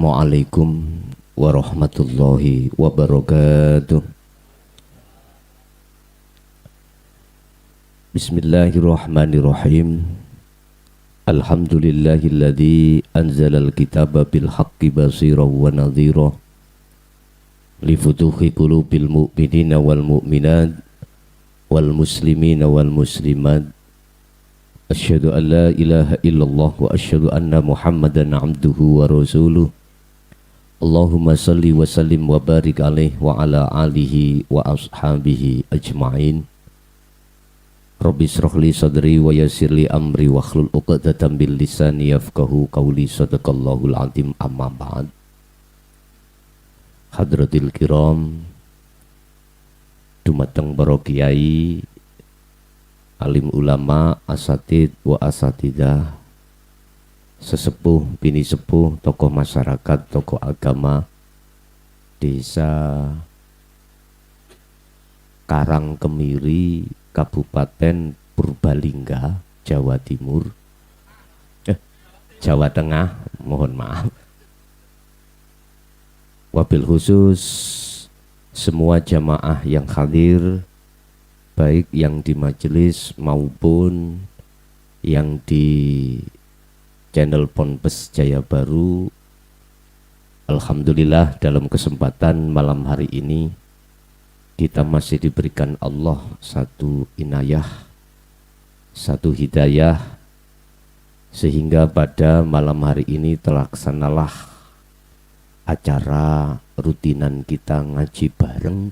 Assalamualaikum warahmatullahi wabarakatuh. Bismillahirrahmanirrahim. Alhamdulillahilladzi anzalal kitaba bil haqqi basiran wa nadhira li futuhi qulubil mu'minina wal mu'minat wal muslimina wal muslimat. Asyhadu an la ilaha illallah wa asyhadu anna Muhammadan abduhu wa rasuluh. Allahumma salli wa sallim wa barik alaihi wa ala alihi wa ashabihi ajma'in. Rabbi shrah li sadri wa yassir li amri wa hlul 'uqdatam bil lisani yafqahu qawli. Sadaqallahul azim. Amma ba'd. Hadratil kiram, dumateng para kiai, alim ulama, asatid wa asatidah, sesepuh, bini sepuh, tokoh masyarakat, tokoh agama, desa Karangkemiri, Kabupaten Purbalingga, Jawa Timur, Jawa Tengah, mohon maaf. Wabil khusus semua jamaah yang hadir, baik yang di majelis maupun yang di channel Ponpes Jaya Baru. Alhamdulillah, dalam kesempatan malam hari ini kita masih diberikan Allah satu inayah, satu hidayah, sehingga pada malam hari ini terlaksanalah acara rutinan kita ngaji bareng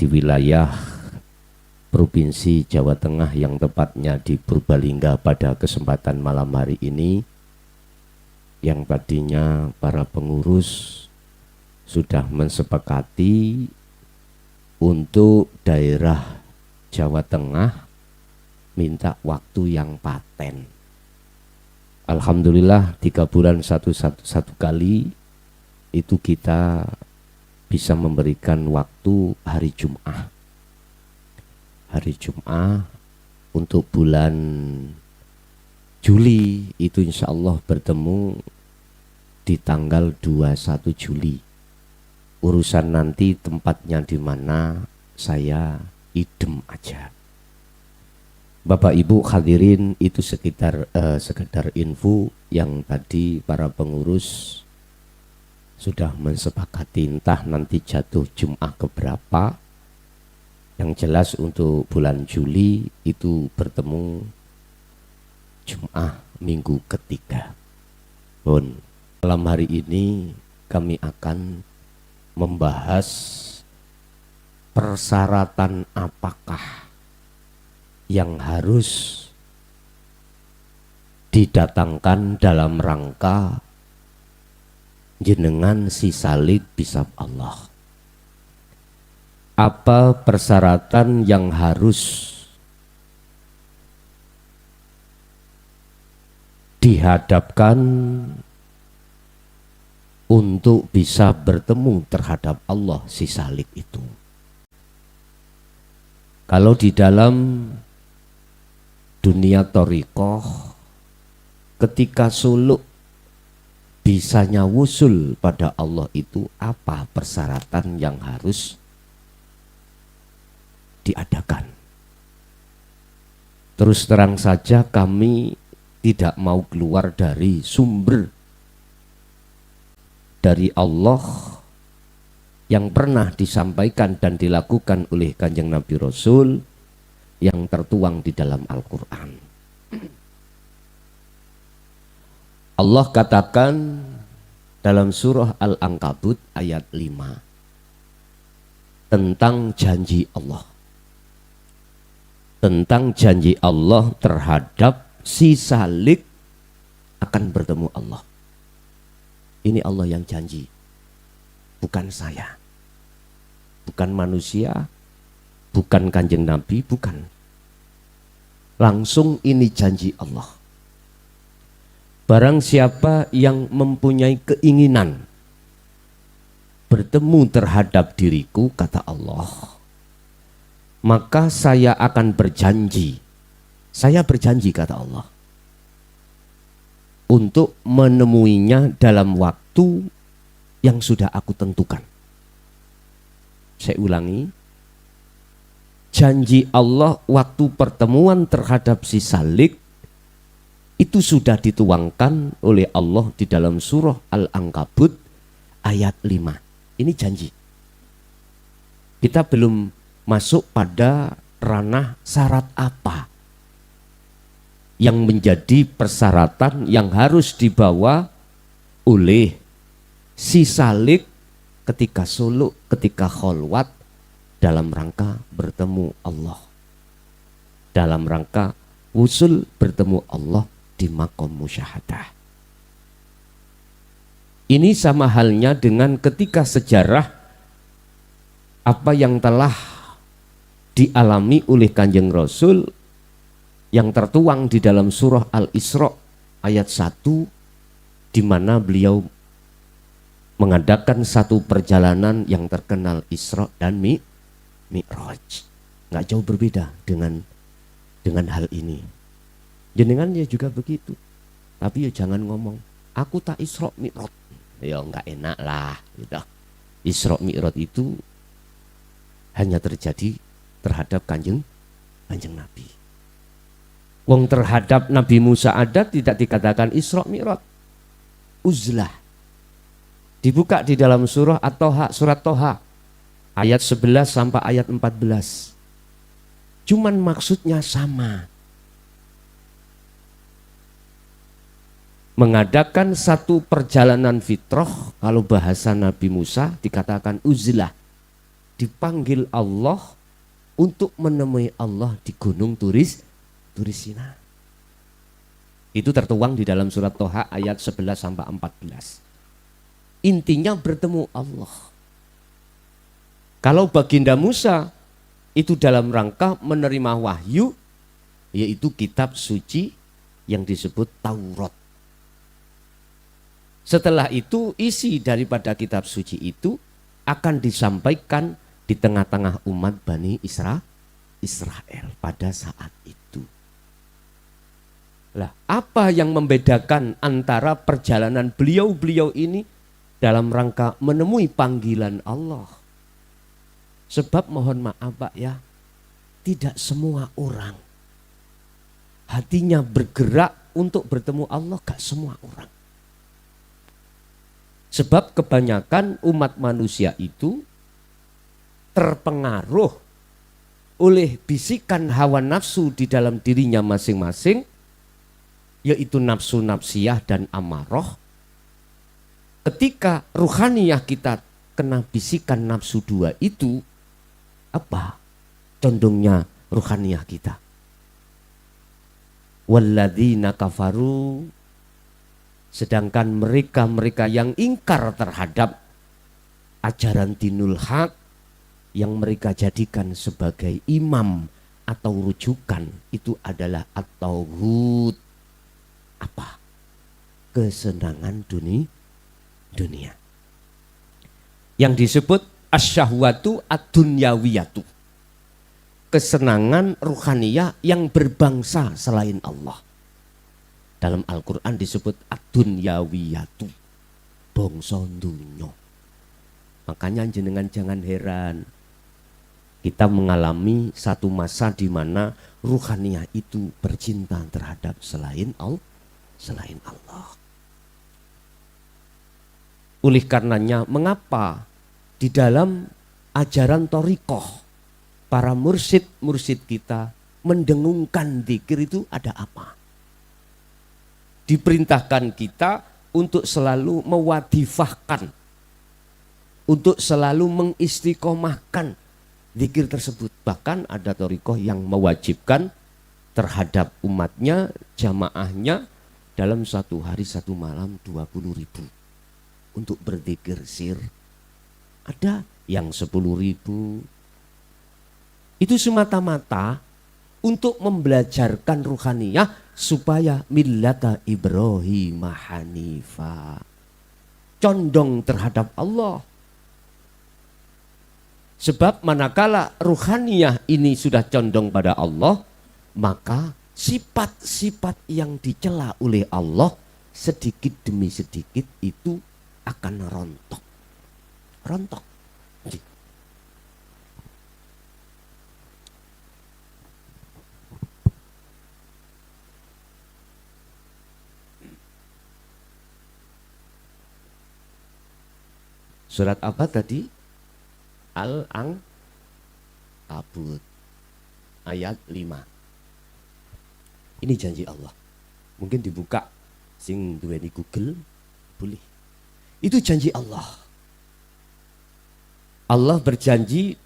di wilayah Provinsi Jawa Tengah, yang tepatnya di Purbalingga pada kesempatan malam hari ini, yang tadinya para pengurus sudah mensepakati untuk daerah Jawa Tengah minta waktu yang paten. Alhamdulillah 3 bulan satu kali itu kita bisa memberikan waktu hari Jum'ah. Hari Jum'ah untuk bulan Juli itu insya Allah bertemu di tanggal 21 Juli. Urusan nanti tempatnya di mana saya idem aja. Bapak Ibu hadirin, itu sekedar info yang tadi para pengurus sudah mensepakati, entah nanti jatuh Jum'ah keberapa. Yang jelas untuk bulan Juli itu bertemu Jum'ah minggu ketiga. Malam hari ini kami akan membahas persyaratan apakah yang harus didatangkan dalam rangka jenengan si salib bisab Allah. Apa persyaratan yang harus dihadapkan untuk bisa bertemu terhadap Allah si salib itu? Kalau di dalam dunia thariqah, ketika suluk bisanya wusul pada Allah itu, apa persyaratan yang harus diadakan? Terus terang saja kami tidak mau keluar dari sumber dari Allah yang pernah disampaikan dan dilakukan oleh Kanjeng Nabi Rasul, yang tertuang di dalam Al-Quran. Allah katakan dalam surah Al-Ankabut ayat 5 tentang janji Allah. Tentang janji Allah terhadap si salib akan bertemu Allah. Ini Allah yang janji, bukan saya, bukan manusia, bukan Kanjeng Nabi, bukan. Langsung ini janji Allah. Barang siapa yang mempunyai keinginan bertemu terhadap diriku, kata Allah, maka saya akan berjanji. Saya berjanji, kata Allah, untuk menemuinya dalam waktu yang sudah aku tentukan. Saya ulangi, janji Allah waktu pertemuan terhadap si Salik itu sudah dituangkan oleh Allah di dalam surah Al-Ankabut ayat 5. Ini janji. Kita belum masuk pada ranah syarat apa yang menjadi persyaratan yang harus dibawa oleh si Salik ketika suluk, ketika kholwat dalam rangka bertemu Allah, dalam rangka wusul bertemu Allah di maqam musyahadah. Ini sama halnya dengan ketika sejarah apa yang telah dialami oleh Kanjeng Rasul yang tertuang di dalam surah Al-Isra ayat 1, di mana beliau mengadakan satu perjalanan yang terkenal Isra dan Mi'raj. Nggak jauh berbeda dengan hal ini. Jenengan ya juga begitu. Tapi ya jangan ngomong, aku tak Isra Mi'raj. Ya nggak enak lah. Gitu. Isra Mi'raj itu hanya terjadi terhadap kanjeng Nabi. Wong terhadap Nabi Musa ada tidak dikatakan Isra Mi'raj, uzlah. Dibuka di dalam surah At-Toha, surat Toha ayat 11 sampai ayat 14. Cuman maksudnya sama. Mengadakan satu perjalanan fitrah, kalau bahasa Nabi Musa dikatakan uzlah. Dipanggil Allah untuk menemui Allah di gunung Turis Sinai. Itu tertuang di dalam surat Toha ayat 11 sampai 14. Intinya bertemu Allah. Kalau baginda Musa itu dalam rangka menerima wahyu, yaitu kitab suci yang disebut Taurat. Setelah itu isi daripada kitab suci itu akan disampaikan di tengah-tengah umat Bani Israel pada saat itu. Lah, apa yang membedakan antara perjalanan beliau-beliau ini dalam rangka menemui panggilan Allah? Sebab mohon maaf Pak ya, tidak semua orang hatinya bergerak untuk bertemu Allah, gak semua orang. Sebab kebanyakan umat manusia itu terpengaruh oleh bisikan hawa nafsu di dalam dirinya masing-masing, yaitu nafsu nafsiyah dan amarah. Ketika ruhaniyah kita kena bisikan nafsu dua itu, apa condongnya ruhaniyah kita? Walladzina kafaru, sedangkan mereka-mereka yang ingkar terhadap ajaran dinul haq yang mereka jadikan sebagai imam atau rujukan, itu adalah at-tauhid. Apa? Kesenangan dunia. Yang disebut asyahwatu ad-dunyawiyatu. Kesenangan ruhaniyah yang berbangsa selain Allah. Dalam Al-Quran disebut ad-dunyawiyatu, bangsa dunya. Makanya jenengan jangan heran, kita mengalami satu masa di mana ruhaniyah itu bercinta terhadap selain Allah. Oleh karenanya, mengapa di dalam ajaran thariqah para mursyid kita mendengungkan zikir itu ada apa? Diperintahkan kita untuk selalu mewadifahkan, untuk selalu mengistiqomahkan zikir tersebut. Bahkan ada thariqah yang mewajibkan terhadap umatnya, jamaahnya, dalam satu hari satu malam 20.000 untuk berzikir sir. Ada yang 10.000. Itu semata-mata untuk membelajarkan ruhaniyah supaya millata Ibrahim hanifa, condong terhadap Allah. Sebab manakala ruhaniyah ini sudah condong pada Allah, maka sifat-sifat yang dicela oleh Allah sedikit demi sedikit itu akan rontok. Rontok. Surat apa tadi? Al-Ankabut ayat 5. Ini janji Allah. Mungkin dibuka sing duweni Google boleh. Itu janji Allah. Allah berjanji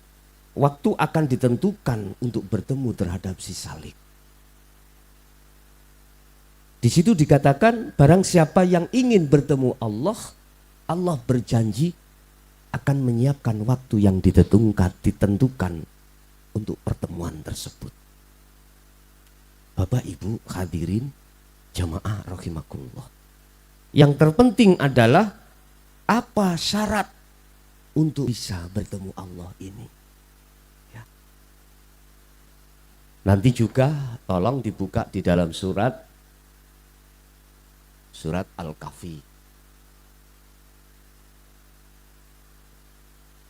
waktu akan ditentukan untuk bertemu terhadap si Salih. Di situ dikatakan barang siapa yang ingin bertemu Allah, Allah berjanji akan menyiapkan waktu yang ditentukan untuk pertemuan tersebut. Bapak Ibu hadirin jamaah rahimakumullah. Yang terpenting adalah apa syarat untuk bisa bertemu Allah ini. Ya. Nanti juga tolong dibuka di dalam surat Al-Kahfi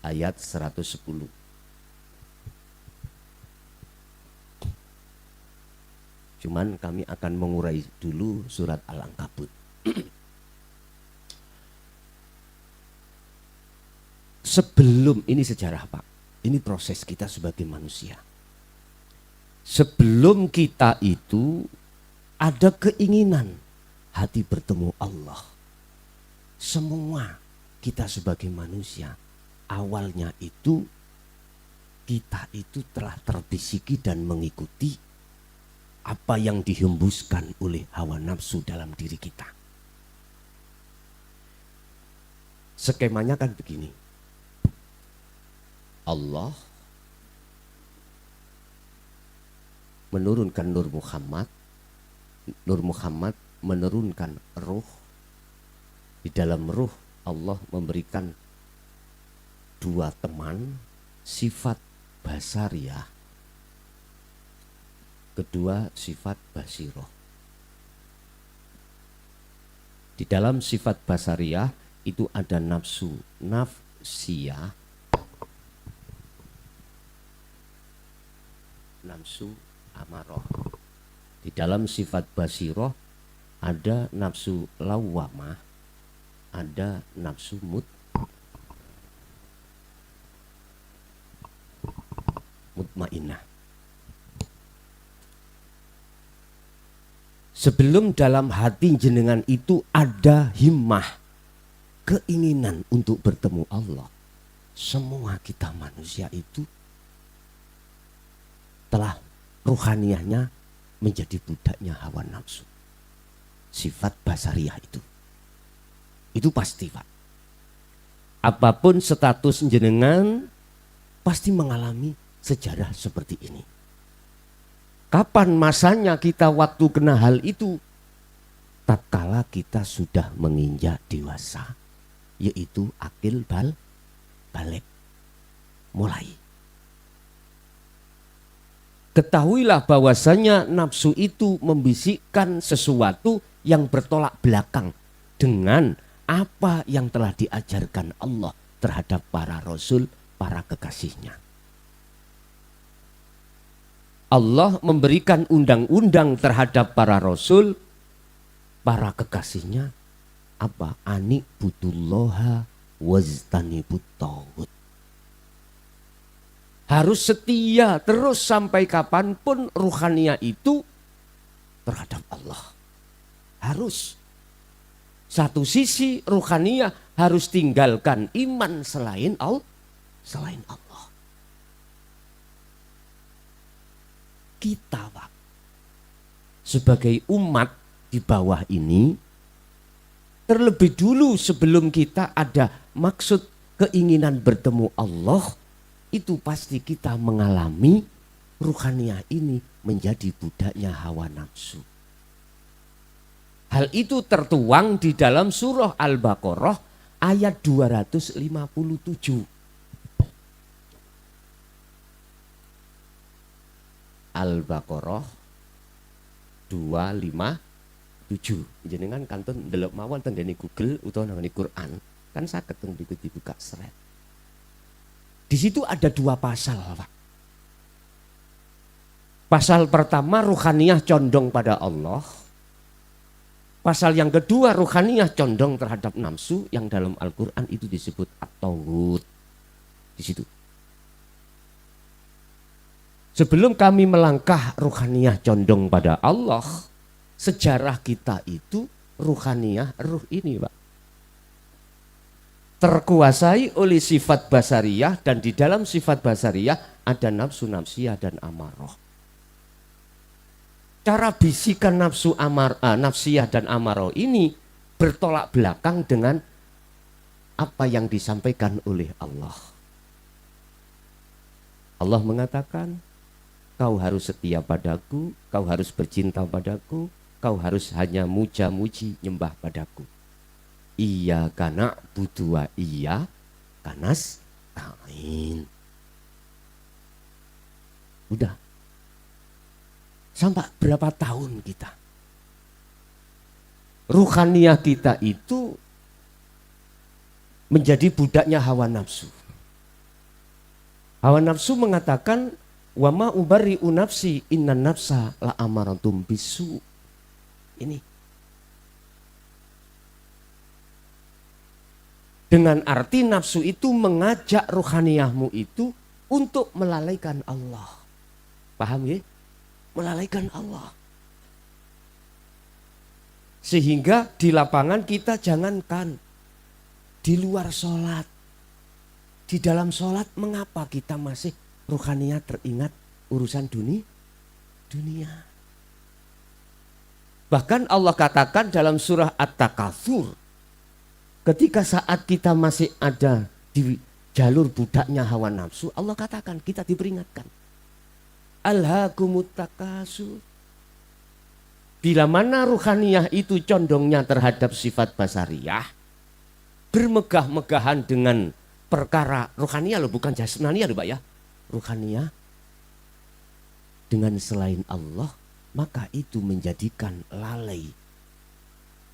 ayat 110. Cuman kami akan mengurai dulu surat Al-Ankabut. Sebelum ini sejarah Pak, ini proses kita sebagai manusia. Sebelum kita itu ada keinginan hati bertemu Allah. Semua kita sebagai manusia awalnya itu kita itu telah terbisiki dan mengikuti apa yang dihembuskan oleh hawa nafsu dalam diri kita. Skemanya kan begini. Allah menurunkan Nur Muhammad menurunkan ruh. Di dalam ruh Allah memberikan dua teman, sifat basariyah, kedua sifat basiroh. Di dalam sifat basariyah itu ada nafsu nafsiyah, nafsu amaroh. Di dalam sifat basiroh ada nafsu lawamah, ada nafsu mutmainah. Sebelum dalam hati jenengan itu ada himmah, keinginan untuk bertemu Allah, semua kita manusia itu telah ruhaniyahnya menjadi budaknya hawa nafsu. Sifat basariyah itu pasti Pak. Apapun status jenengan pasti mengalami sejarah seperti ini. Kapan masanya kita waktu kena hal itu? Tatkala kita sudah menginjak dewasa, yaitu akil balik, mulai. Ketahuilah bahwasanya nafsu itu membisikkan sesuatu yang bertolak belakang dengan apa yang telah diajarkan Allah terhadap para rasul, para kekasihnya. Allah memberikan undang-undang terhadap para rasul, para kekasihnya. Apa? Ani'budullaha wajtanibut taghut. Harus setia terus sampai kapanpun ruhaniyah itu terhadap Allah. Harus. Satu sisi ruhaniyah harus tinggalkan iman selain Allah. Kita Pak, sebagai umat di bawah ini, terlebih dulu sebelum kita ada maksud keinginan bertemu Allah, itu pasti kita mengalami ruhaniyah ini menjadi budaknya hawa nafsu. Hal itu tertuang di dalam surah Al-Baqarah ayat 257. Al-Baqarah 257. 7. Jenengan kantun ndelok mawon teng Google utawa nang Quran. Kan saged teng mriku dibuka seret. Di situ ada 2 pasal, Pak. Pasal pertama ruhaniyah condong pada Allah. Pasal yang kedua ruhaniyah condong terhadap nafsu yang dalam Al-Qur'an itu disebut at-taghut. Di situ. Sebelum kami melangkah ruhaniyah condong pada Allah, sejarah kita itu ruhaniyah, ruh ini, Pak, terkuasai oleh sifat basariyah, dan di dalam sifat basariyah ada nafsu nafsiyah dan amarah. Cara bisikan nafsu nafsiyah dan amarah ini bertolak belakang dengan apa yang disampaikan oleh Allah. Allah mengatakan, kau harus setia padaku, kau harus bercinta padaku, kau harus hanya muja-muji nyembah padaku. Iya kana butuh iya kanas tain. Udah. Sampai berapa tahun kita? Ruhaniyah kita itu menjadi budaknya hawa nafsu. Hawa nafsu mengatakan, wa ma ubari'u nafsi innan nafsa la amaratum bisu. Ini dengan arti nafsu itu mengajak ruhaniyahmu itu untuk melalaikan Allah. Paham ya? Melalaikan Allah. Sehingga di lapangan kita jangankan di luar sholat, di dalam sholat mengapa kita masih ruhaniyah teringat urusan dunia. Bahkan Allah katakan dalam surah At-Takatsur, ketika saat kita masih ada di jalur budaknya hawa nafsu, Allah katakan kita diperingatkan. Alhaakumut takasur. Bila mana ruhaniyah itu condongnya terhadap sifat basariyah, bermegah-megahan dengan perkara ruhaniyah loh, bukan jasmaniyah loh Pak ya. Ruhaniyah dengan selain Allah, maka itu menjadikan lalai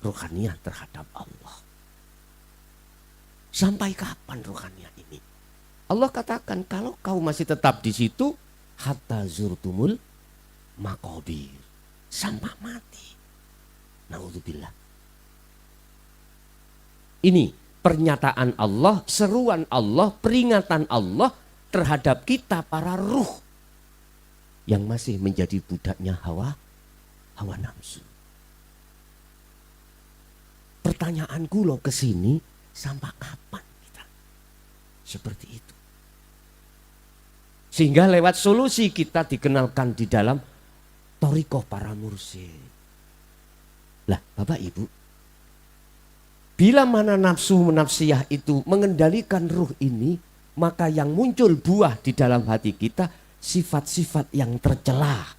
ruhaniyah terhadap Allah. Sampai kapan ruhaniyah ini? Allah katakan kalau kau masih tetap di situ, hatta zurtumul maqabir, sampai mati. Naudzubillah. Ini pernyataan Allah, seruan Allah, peringatan Allah terhadap kita para ruh yang masih menjadi budaknya hawa nafsu. Pertanyaanku loh ke sini, sampai kapan kita seperti itu? Sehingga lewat solusi kita dikenalkan di dalam thariqah para mursyid. Lah Bapak Ibu, bila mana nafsu nafsiyah itu mengendalikan ruh ini, maka yang muncul buah di dalam hati kita sifat-sifat yang tercela,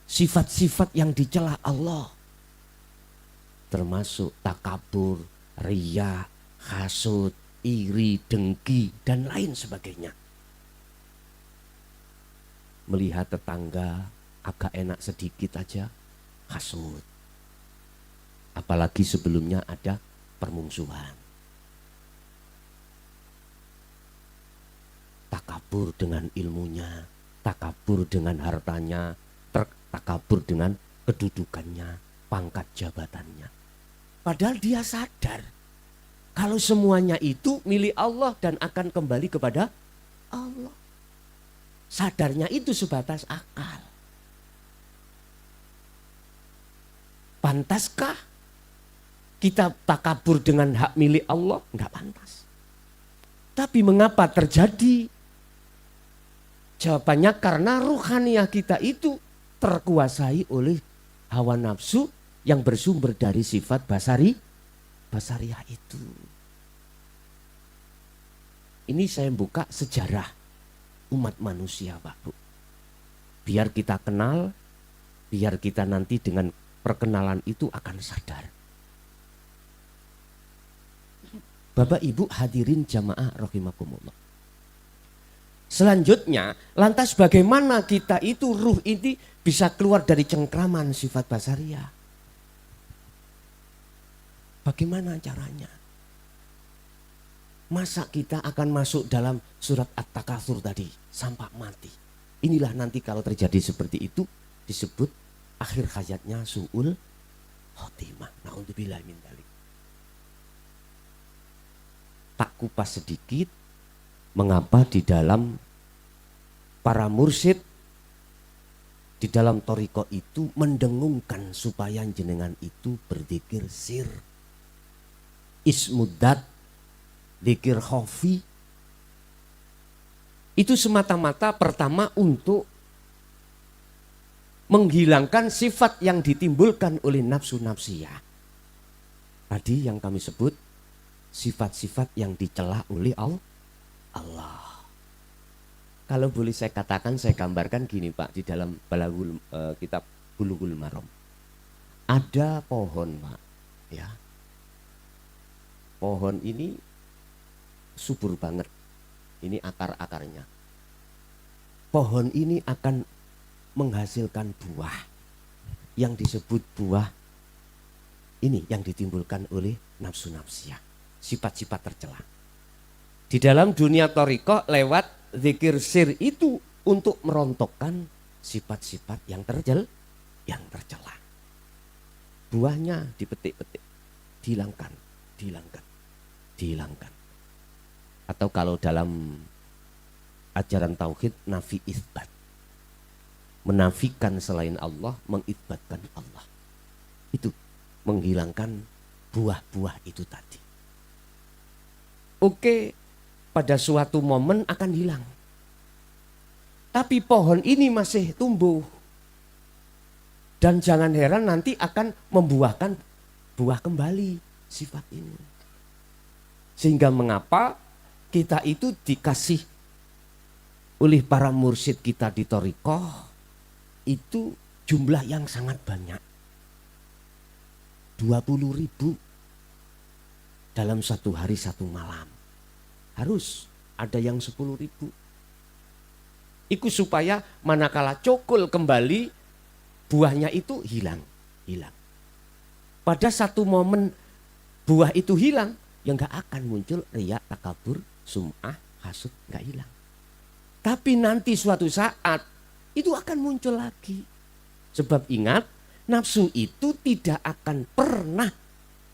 sifat-sifat yang dicela Allah, termasuk takabur, riya, hasud, iri, dengki, dan lain sebagainya. Melihat tetangga agak enak sedikit aja hasud, apalagi sebelumnya ada permusuhan. Takabur dengan ilmunya, takabur dengan hartanya, takabur dengan kedudukannya, pangkat jabatannya. Padahal dia sadar kalau semuanya itu milik Allah dan akan kembali kepada Allah. Sadarnya itu sebatas akal. Pantaskah kita takabur dengan hak milik Allah? Enggak pantas. Tapi mengapa terjadi? Jawabannya karena ruhaniyah kita itu terkuasai oleh hawa nafsu yang bersumber dari sifat basariyah itu. Ini saya buka sejarah umat manusia Pak Bu. Biar kita kenal, biar kita nanti dengan perkenalan itu akan sadar. Bapak Ibu hadirin jamaah rahimakumullah. Selanjutnya, lantas bagaimana kita itu ruh ini bisa keluar dari cengkraman sifat basariyah? Bagaimana caranya? Masa kita akan masuk dalam surat At-Takatsur tadi sampai mati? Inilah nanti kalau terjadi seperti itu disebut akhir hayatnya su'ul khotimah. Na'udzubillah min dzalik. Tak kupas sedikit mengapa di dalam para mursyid di dalam thariqah itu mendengungkan supaya jenengan itu berzikir sir, ismuddat, zikir khafi. Itu semata-mata pertama untuk menghilangkan sifat yang ditimbulkan oleh nafsu nafsiyah. Tadi yang kami sebut sifat-sifat yang dicela oleh Allah. Kalau boleh saya katakan, saya gambarkan gini Pak, di dalam kitab Bulughul Maram. Ada pohon Pak, ya. Pohon ini subur banget. Ini akar-akarnya. Pohon ini akan menghasilkan buah yang disebut buah ini yang ditimbulkan oleh nafsu nafsiyah, sifat-sifat tercela. Di dalam dunia thariqah lewat zikir sir itu untuk merontokkan sifat-sifat yang tercela. Buahnya dipetik-petik, dihilangkan. Atau kalau dalam ajaran tauhid nafi isbat, menafikan selain Allah, mengisbatkan Allah. Itu menghilangkan buah-buah itu tadi. Oke, pada suatu momen akan hilang. Tapi pohon ini masih tumbuh. Dan jangan heran nanti akan membuahkan buah kembali sifat ini. Sehingga mengapa kita itu dikasih oleh para mursyid kita di thariqah itu jumlah yang sangat banyak. 20.000 dalam satu hari satu malam. Harus ada yang 10.000. Itu supaya manakala cokul kembali buahnya itu hilang. Pada satu momen buah itu hilang, yang gak akan muncul riya, takabur, sum'ah, hasud, gak hilang. Tapi nanti suatu saat itu akan muncul lagi. Sebab ingat, nafsu itu tidak akan pernah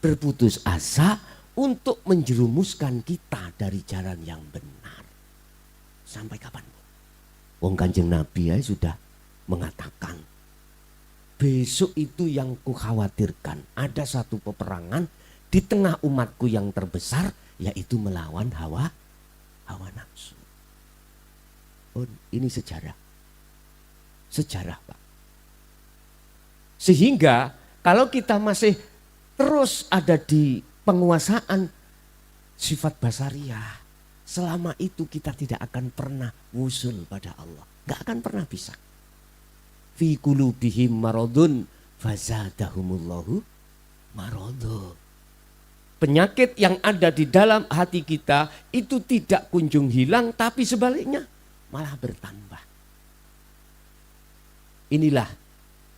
berputus asa untuk menjerumuskan kita dari jalan yang benar. Sampai kapanpun. Wong Kanjeng Nabi ya sudah mengatakan, besok itu yang kukhawatirkan, ada satu peperangan di tengah umatku yang terbesar, yaitu melawan hawa nafsu. Oh, ini sejarah Pak. Sehingga kalau kita masih terus ada di penguasaan sifat basariyah, selama itu kita tidak akan pernah wusul pada Allah. Gak akan pernah bisa. Fi qulubihim maradun fazadahumullahu maradun. Penyakit yang ada di dalam hati kita itu tidak kunjung hilang, tapi sebaliknya malah bertambah. Inilah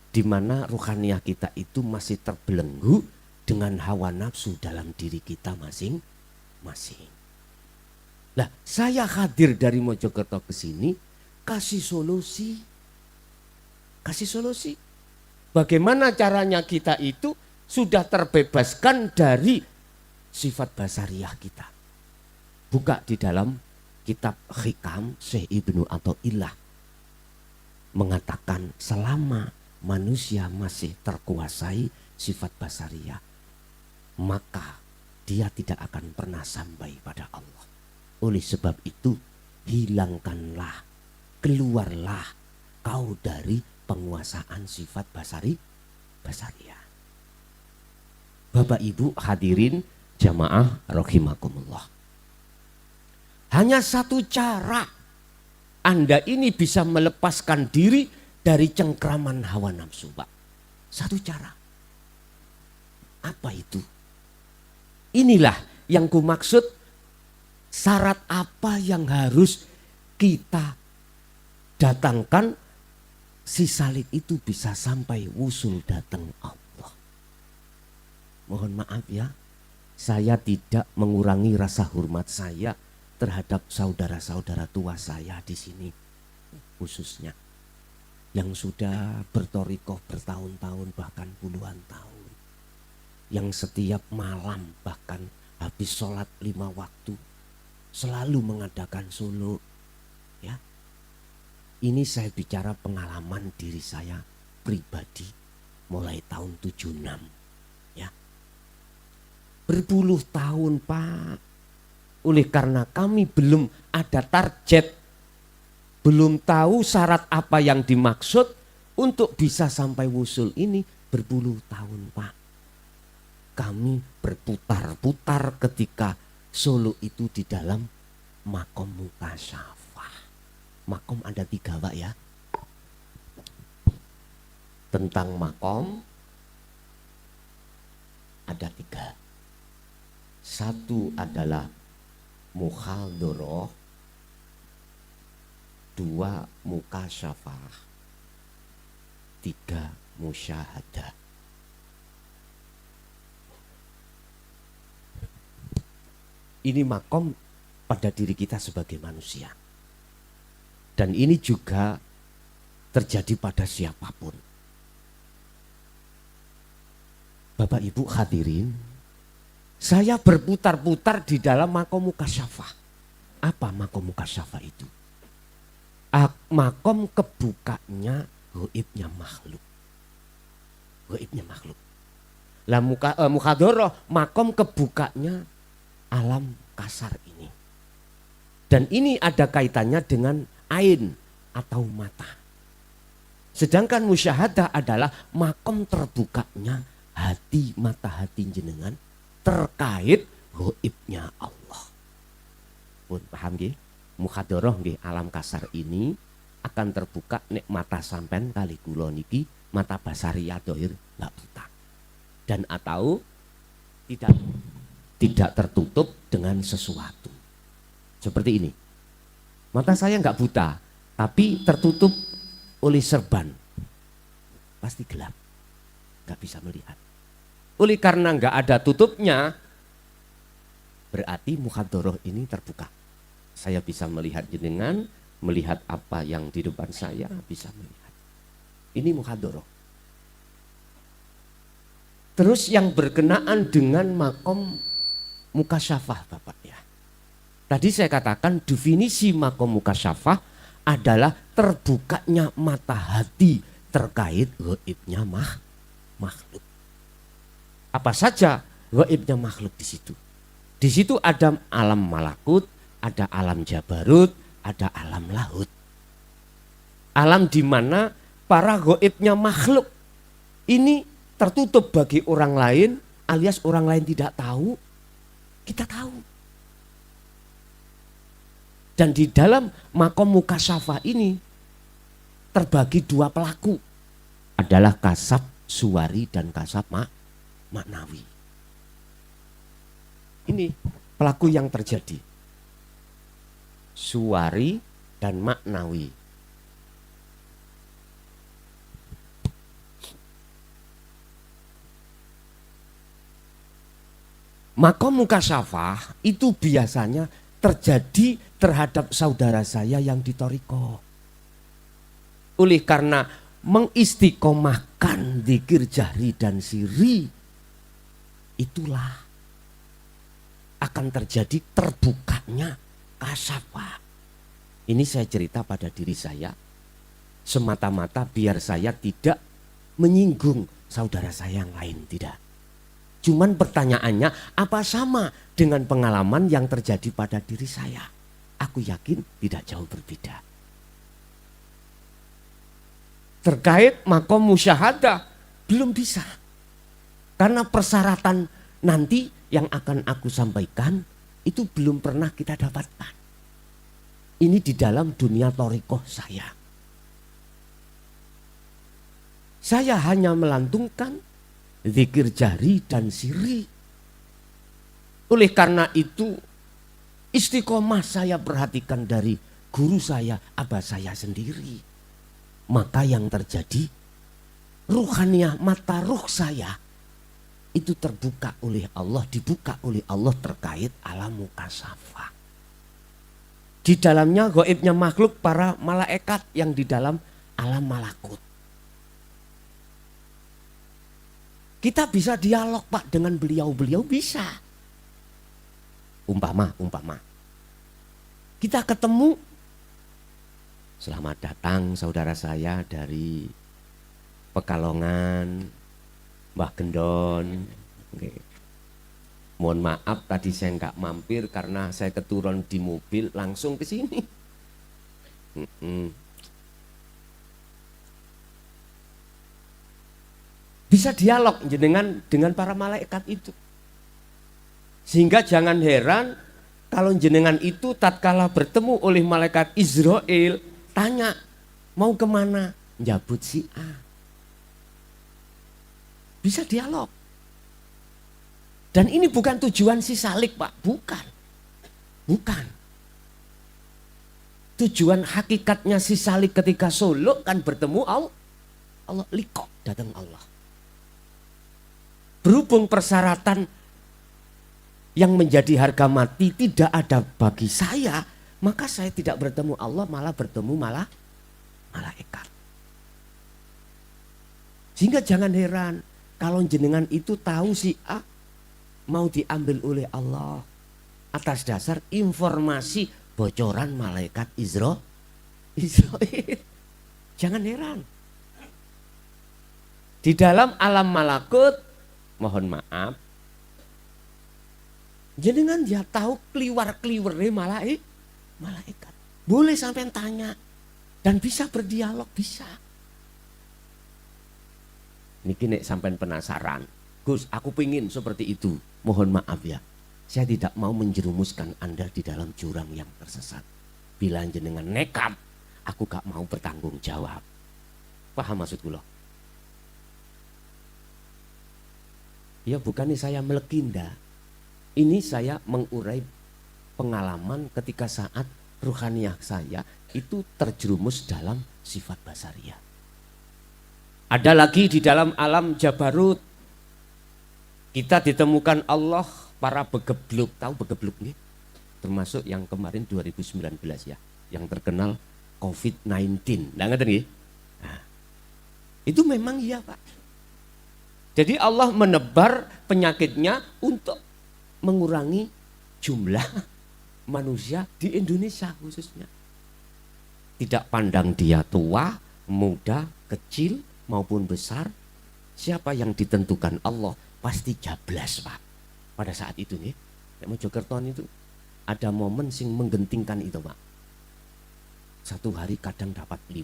di mana ruhaniyah kita itu masih terbelenggu dengan hawa nafsu dalam diri kita masing-masing. Nah, saya hadir dari Mojokerto ke sini kasih solusi. Bagaimana caranya kita itu sudah terbebaskan dari sifat basariyah kita. Buka di dalam kitab Hikam Syekh Ibnu Athaillah mengatakan selama manusia masih terkuasai sifat basariyah, maka dia tidak akan pernah sampai pada Allah. Oleh sebab itu, hilangkanlah, keluarlah kau dari penguasaan sifat basariyah. Bapak Ibu hadirin jamaah rahimakumullah. Hanya satu cara Anda ini bisa melepaskan diri dari cengkraman hawa nafsu, Pak. Satu cara. Apa itu? Inilah yang kumaksud, syarat apa yang harus kita datangkan si salib itu bisa sampai wusul datang Allah. Mohon maaf ya, saya tidak mengurangi rasa hormat saya terhadap saudara-saudara tua saya di sini, khususnya yang sudah bertorikoh bertahun-tahun bahkan puluhan tahun, yang setiap malam bahkan habis sholat 5 waktu selalu mengadakan suluk, ya. Ini saya bicara pengalaman diri saya pribadi mulai tahun 76, ya. Berpuluh tahun, Pak. Oleh karena kami belum ada target, belum tahu syarat apa yang dimaksud untuk bisa sampai wusul ini, berpuluh tahun, Pak. Kami berputar-putar ketika suluk itu di dalam makom mukasyafah. Makom ada 3, Pak, ya. Tentang makom ada 3. 1 adalah mukhadharah, 2 mukasyafah, 3 musyahadah. Ini makom pada diri kita sebagai manusia. Dan ini juga terjadi pada siapapun. Bapak Ibu hadirin, saya berputar-putar di dalam makom mukasyafah. Apa makom mukasyafah itu? Makom kebukanya gaibnya makhluk. Gaibnya makhluk. Lah mukhadharah makom kebukanya alam kasar ini. Dan ini ada kaitannya dengan ain atau mata. Sedangkan musyahadah adalah makom terbukanya hati, mata hati jenengan terkait gaibnya Allah. Pun paham nggih? Mukhadharah nggih, alam kasar ini akan terbuka nek mata sampean kali kula niki mata basariah dohir enggak buta. Dan atau tidak tertutup dengan sesuatu. Seperti ini. Mata saya enggak buta, tapi tertutup oleh serban. Pasti gelap. Enggak bisa melihat. Oleh karena enggak ada tutupnya, berarti mukhadharah ini terbuka. Saya bisa melihat jenengan, melihat apa yang di depan saya, bisa melihat. Ini mukhadharah. Terus yang berkenaan dengan makom mukasyafah, Bapak, ya. Tadi saya katakan definisi makom mukasyafah adalah terbukanya mata hati terkait gaibnya makhluk. Apa saja gaibnya makhluk di situ? Di situ ada alam malakut, ada alam jabarut, ada alam lahut. Alam di mana para gaibnya makhluk ini tertutup bagi orang lain, alias orang lain tidak tahu, kita tahu. Dan di dalam makom mukasyafah ini terbagi 2 pelaku, adalah kasab suwari dan kasab maknawi. Ini pelaku yang terjadi, suwari dan maknawi. Makom mukasyafah itu biasanya terjadi terhadap saudara saya yang di thariqah. Oleh karena mengistiqomahkan zikir jahri dan sirri, itulah akan terjadi terbukanya kasyafah. Ini saya cerita pada diri saya semata-mata biar saya tidak menyinggung saudara saya yang lain, tidak. Cuman pertanyaannya, apa sama dengan pengalaman yang terjadi pada diri saya? Aku yakin tidak jauh berbeda. Terkait makom musyahadah belum bisa. Karena persyaratan nanti yang akan aku sampaikan itu belum pernah kita dapatkan. Ini di dalam dunia thariqah saya. Saya hanya melantungkan zikir jahri dan sirri. Oleh karena itu istiqomah saya perhatikan dari guru saya, abah saya sendiri. Maka yang terjadi ruhaniyah mata ruh saya itu terbuka oleh Allah, dibuka oleh Allah terkait alam mukasafah. Di dalamnya gaibnya makhluk para malaikat yang di dalam alam malakut. Kita bisa dialog Pak dengan beliau-beliau, bisa. Umpama. Kita ketemu, selamat datang saudara saya dari Pekalongan, Mbah Gendon. Oke. Mohon maaf tadi saya nggak mampir karena saya keturun di mobil langsung ke sini. Bisa dialog dengan para malaikat itu. Sehingga jangan heran kalau jenengan itu tatkala bertemu oleh malaikat Israel, tanya mau kemana? Njabut si A. Bisa dialog. Dan ini bukan tujuan si salik Pak, bukan. Tujuan hakikatnya si salik ketika suluk kan bertemu Allah liqo, datang Allah. Berhubung persyaratan yang menjadi harga mati tidak ada bagi saya, maka saya tidak bertemu Allah, malah bertemu malaikat. Sehingga jangan heran kalau jenengan itu tahu si A mau diambil oleh Allah atas dasar informasi bocoran malaikat Israel. Jangan heran. Di dalam alam malakut, mohon maaf, jenengan dia tahu kliwar-kliwere malaikat. Boleh sampai tanya dan bisa berdialog, bisa. Niki nek sampai penasaran, Gus, aku pingin seperti itu. Mohon maaf ya, saya tidak mau menjerumuskan Anda di dalam jurang yang tersesat. Bila jenengan nekat, aku gak mau bertanggung jawab. Paham maksudku loh? Ya bukannya saya melekinda. Ini saya mengurai pengalaman ketika saat ruhaniyah saya itu terjerumus dalam sifat basariyah. Ada lagi di dalam alam Jabarut. Kita ditemukan Allah para begebluk. Tahu begebluk nih? Termasuk yang kemarin 2019 ya. Yang terkenal COVID-19. Nggak ngerti nih? Nah, itu memang iya Pak. Jadi Allah menebar penyakitnya untuk mengurangi jumlah manusia di Indonesia khususnya. Tidak pandang dia tua, muda, kecil maupun besar. Siapa yang ditentukan Allah pasti jablas Pak. Pada saat itu nih, Mojokerton itu ada momen sing menggentingkan itu Pak. Satu hari kadang dapat 5,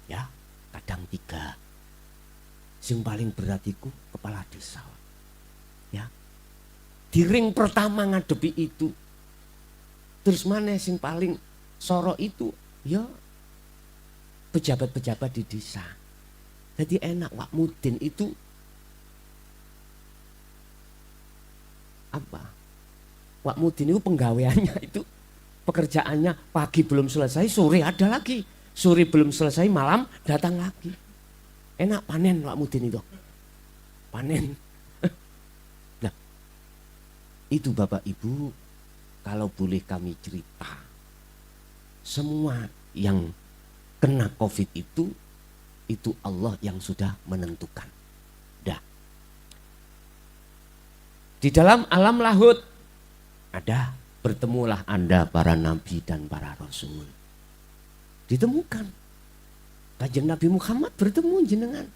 ya, kadang 3. Sing paling berat itu kepala desa, ya. Di ring pertama ngadepi itu, terus mana sing paling soro itu, ya pejabat-pejabat di desa. Jadi enak Wak Mudin itu apa? Wak Mudin itu penggaweannya itu pekerjaannya pagi belum selesai, sore ada lagi. Sore belum selesai, malam datang lagi. Enak panen Wak Mudin itu. Panen. Nah, itu Bapak Ibu, kalau boleh kami cerita, semua yang kena COVID itu Allah yang sudah menentukan. Dah. Di dalam alam lahut ada, bertemulah Anda para nabi dan para rasul. Ditemukan. Kanjeng Nabi Muhammad bertemu jenengan.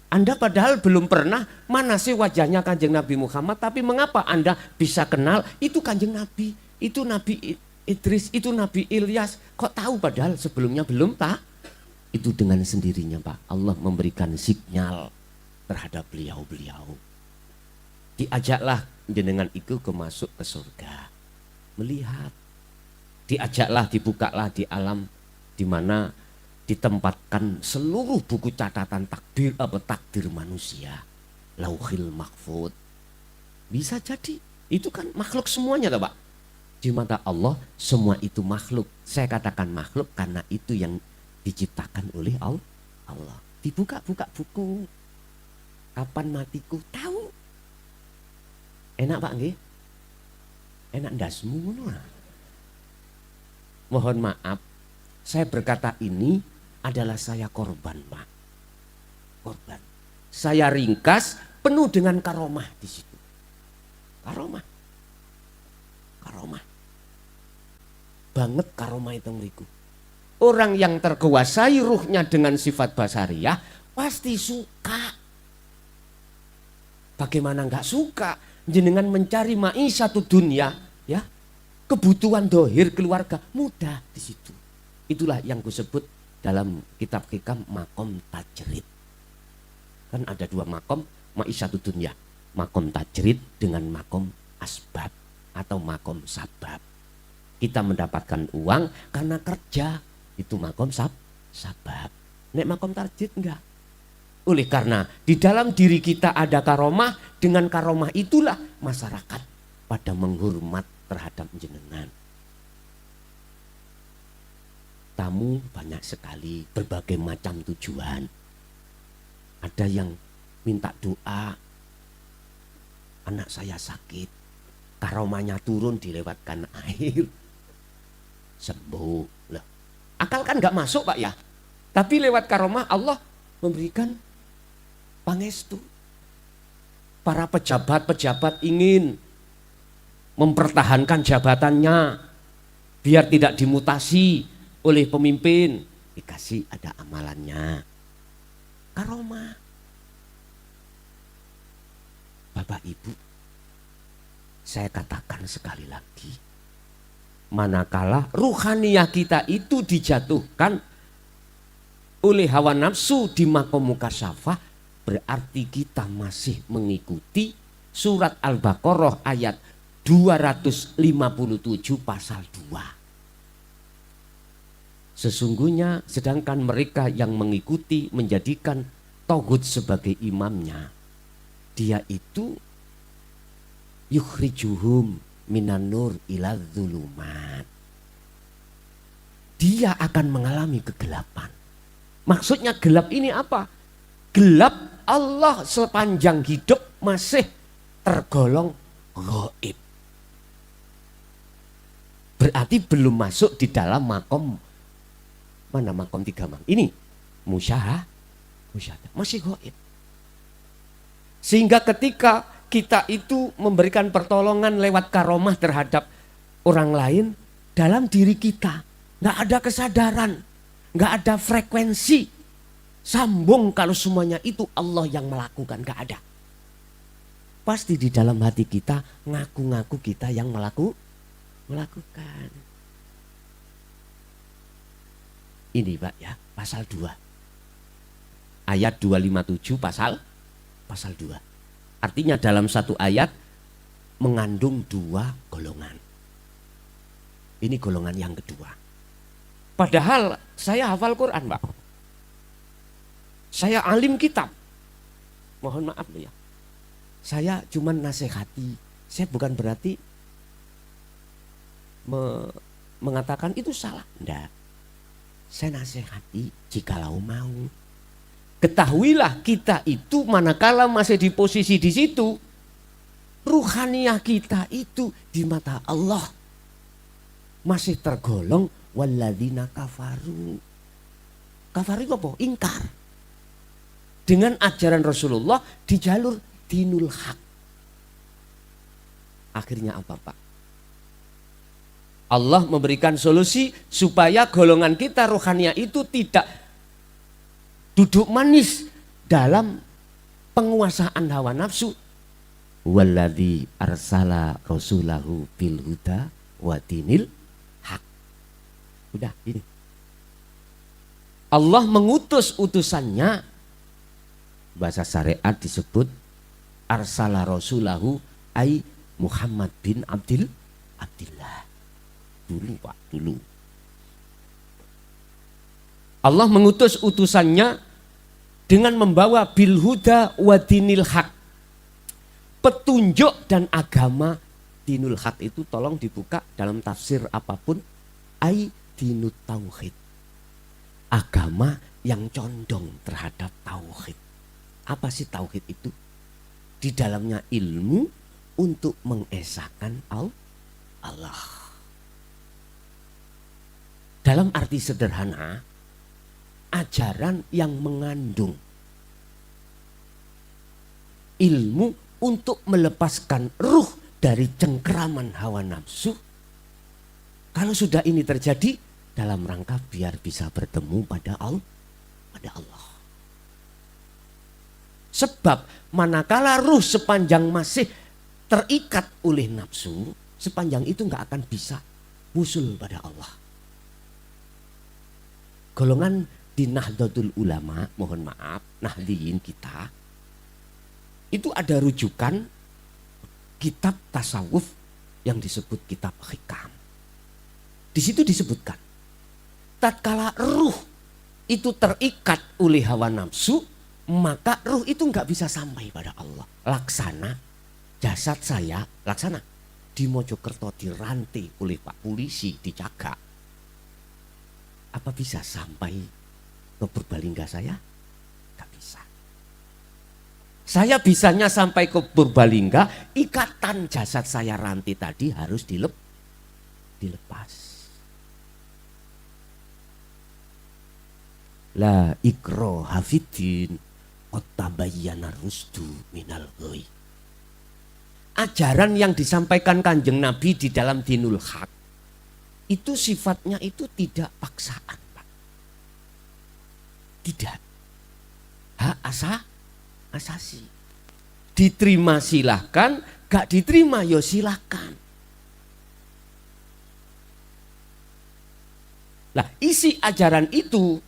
Anda padahal belum pernah, mana sih wajahnya Kanjeng Nabi Muhammad, tapi mengapa Anda bisa kenal itu Kanjeng Nabi, itu Nabi Idris, itu Nabi Ilyas. Kok tahu padahal sebelumnya belum tak? Itu dengan sendirinya Pak, Allah memberikan sinyal terhadap beliau-beliau. Diajaklah jenengan itu masuk ke surga, melihat. Diajaklah, dibukalah di alam di mana ditempatkan seluruh buku catatan takdir manusia, Lauhil Mahfud. Bisa jadi itu kan makhluk semuanya toh Pak. Di mata Allah semua itu makhluk. Saya katakan makhluk karena itu yang diciptakan oleh Allah. Dibuka-buka buku. Kapan matiku? Tahu. Enak Pak nggih? Enak ndasmu ngono. Mohon maaf, saya berkata ini adalah saya korban, Pak. Korban. Saya ringkas penuh dengan karomah di situ. Karomah. Karomah. Banget karomah itu mriku. Orang yang terkuasai ruhnya dengan sifat basariyah pasti suka. Bagaimana enggak suka? Jenengan mencari ma'isyatu dunia, ya, kebutuhan dohir keluarga mudah di situ. Itulah yang kusebut dalam kitab hikam makom tajrid. Kan ada dua makom ma'isyatu dunia, makom tajrid dengan makom asbab atau makom sabab. Kita mendapatkan uang karena kerja, itu makom sabab. Nek makom tajrid enggak. Oleh karena di dalam diri kita ada karomah, dengan karomah itulah masyarakat pada menghormat terhadap jenengan. Tamu banyak sekali, berbagai macam tujuan. Ada yang minta doa, anak saya sakit, karomahnya turun dilewatkan air, sembuh. Loh, akal kan nggak masuk Pak ya. Tapi lewat karomah Allah memberikan pangestu. Para pejabat-pejabat ingin mempertahankan jabatannya biar tidak dimutasi oleh pemimpin, dikasih ada amalannya. Karomah. Bapak Ibu, saya katakan sekali lagi, manakala ruhaniyah kita itu dijatuhkan oleh hawa nafsu di makom mukasyafah, berarti kita masih mengikuti surat Al-Baqarah ayat 257 pasal 2. Sesungguhnya sedangkan mereka yang mengikuti menjadikan Togut sebagai imamnya, dia itu yukhrijuhum minan nur ila dzulumat. Dia akan mengalami kegelapan. Maksudnya gelap ini apa? Gelap Allah sepanjang hidup masih tergolong gaib. Berarti belum masuk di dalam makom, mana makom 3 mang? Ini musyahadah, masih gaib. Sehingga ketika kita itu memberikan pertolongan lewat karomah terhadap orang lain, dalam diri kita nggak ada kesadaran, nggak ada frekuensi sambung kalau semuanya itu Allah yang melakukan, nggak ada. Pasti di dalam hati kita ngaku-ngaku kita yang melakukan. Ini Pak ya, pasal 2. Ayat 257 pasal 2. Artinya dalam satu ayat mengandung 2 golongan. Ini golongan yang kedua. Padahal saya hafal Quran Pak. Saya alim kitab. Mohon maaf ya. Saya cuman nasihati. Saya bukan berarti mengatakan itu salah. Enggak. Saya nasihati jikalau mau. Ketahuilah kita itu manakala masih di posisi di situ, ruhaniyah kita itu di mata Allah masih tergolong walladzina kafaru. Kafaru itu apa? Ingkar. Dengan ajaran Rasulullah di jalur dinul haq. Akhirnya apa Pak? Allah memberikan solusi supaya golongan kita rohania itu tidak duduk manis dalam penguasaan hawa nafsu. Walladzi arsala rasulahu bil huda wa dinil haq. Udah ini. Allah mengutus utusannya, bahasa syariat disebut arsala rasulahu ai Muhammad bin Abdillah. Dulu Pak, dulu. Allah mengutus utusannya dengan membawa bil huda wa dinil haq. Petunjuk dan agama dinul haq itu tolong dibuka dalam tafsir apapun. Ai dinut tauhid. Agama yang condong terhadap tauhid. Apa sih tauhid itu? Di dalamnya ilmu untuk mengesahkan Allah. Dalam arti sederhana, ajaran yang mengandung ilmu untuk melepaskan ruh dari cengkraman hawa nafsu. Kalau sudah ini terjadi, dalam rangka biar bisa bertemu pada Allah. Sebab manakala ruh sepanjang masih terikat oleh nafsu, sepanjang itu nggak akan bisa wusul pada Allah. Golongan di Nahdlatul Ulama, mohon maaf, Nahdliyin kita, itu ada rujukan kitab tasawuf yang disebut kitab Hikam. Di situ disebutkan, tatkala ruh itu terikat oleh hawa nafsu, maka ruh itu nggak bisa sampai pada Allah. Laksana jasad saya, laksana di Mojokerto dirantai oleh Pak Polisi, dijaga. Apa bisa sampai ke Purbalingga saya? Gak bisa. Saya bisanya sampai ke Purbalingga, ikatan jasad saya rantai tadi harus dilepas. La ikro hafidin otabayyana rusdu minal ghoi. Ajaran yang disampaikan Kanjeng Nabi di dalam Dinul Haq itu sifatnya itu tidak paksaan, Pak. Tidak. Hak asasi. Diterima silahkan, gak diterima ya silahkan. Nah, isi ajaran itu